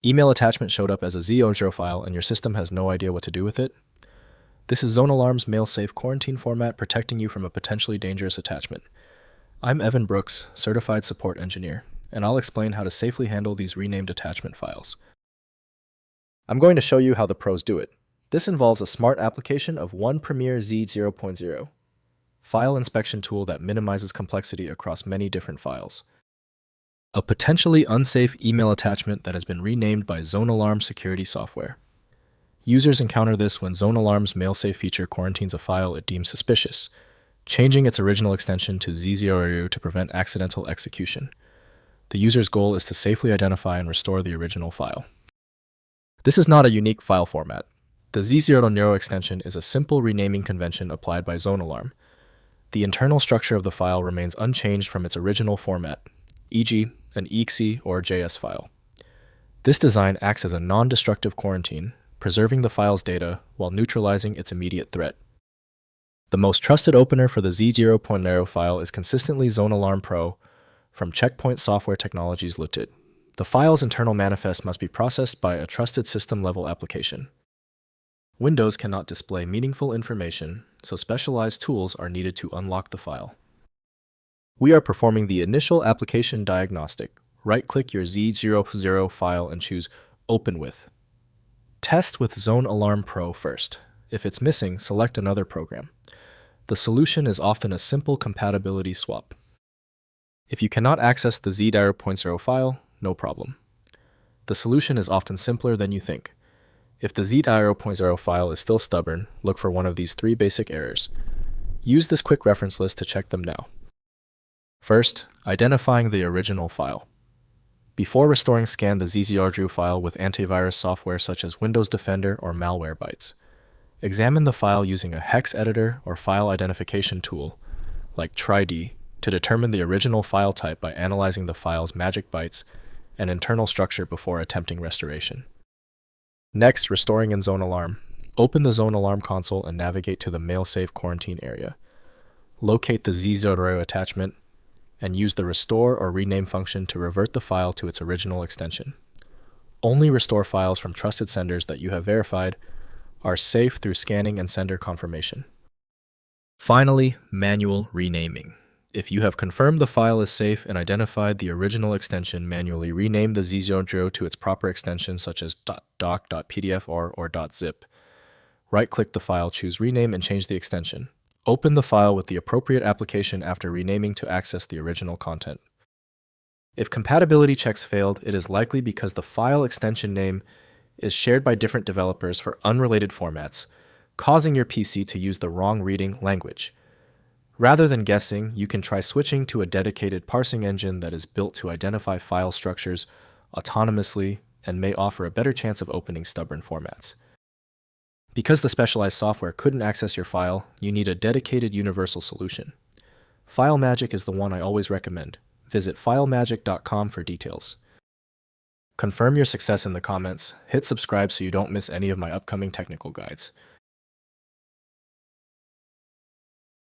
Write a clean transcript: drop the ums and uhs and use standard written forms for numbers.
Email attachment showed up as a Z00 file and your system has no idea what to do with it? This is ZoneAlarm's Mailsafe quarantine format protecting you from a potentially dangerous attachment. I'm Evan Brooks, Certified Support Engineer, and I'll explain how to safely handle these renamed attachment files. I'm going to show you how the pros do it. This involves a smart application of One Premier Z00 file inspection tool that minimizes complexity across many different files. A potentially unsafe email attachment that has been renamed by ZoneAlarm security software. Users encounter this when ZoneAlarm's Mailsafe feature quarantines a file it deems suspicious, changing its original extension to Z00 to prevent accidental execution. The user's goal is to safely identify and restore the original file. This is not a unique file format. The Z00 extension is a simple renaming convention applied by ZoneAlarm. The internal structure of the file remains unchanged from its original format, e.g., an exe or JS file. This design acts as a non-destructive quarantine, preserving the file's data while neutralizing its immediate threat. The most trusted opener for the Z00 file is consistently ZoneAlarm Pro from Checkpoint Software Technologies Ltd. The file's internal manifest must be processed by a trusted system-level application. Windows cannot display meaningful information, so specialized tools are needed to unlock the file. We are performing the initial application diagnostic. Right-click your Z00 file and choose Open With. Test with ZoneAlarm Pro first. If it's missing, select another program. The solution is often a simple compatibility swap. If you cannot access the Z00 file, no problem. The solution is often simpler than you think. If the Z00 file is still stubborn, look for one of these three basic errors. Use this quick reference list to check them now. First, identifying the original file. Before restoring, scan the Z00 file with antivirus software such as Windows Defender or Malwarebytes. Examine the file using a hex editor or file identification tool, like TryD, to determine the original file type by analyzing the file's magic bytes and internal structure before attempting restoration. Next, restoring in ZoneAlarm. Open the ZoneAlarm console and navigate to the Mailsafe quarantine area. Locate the Z00 attachment and use the restore or rename function to revert the file to its original extension. Only restore files from trusted senders that you have verified are safe through scanning and sender confirmation. Finally, manual renaming. If you have confirmed the file is safe and identified the original extension, manually rename the Z00 to its proper extension such as .doc, .pdf, or .zip. Right-click the file, choose Rename, and change the extension. Open the file with the appropriate application after renaming to access the original content. If compatibility checks failed, it is likely because the file extension name is shared by different developers for unrelated formats, causing your PC to use the wrong reading language. Rather than guessing, you can try switching to a dedicated parsing engine that is built to identify file structures autonomously and may offer a better chance of opening stubborn formats. Because the specialized software couldn't access your file, you need a dedicated universal solution. FileMagick is the one I always recommend. Visit filemagick.com for details. Confirm your success in the comments. Hit subscribe so you don't miss any of my upcoming technical guides.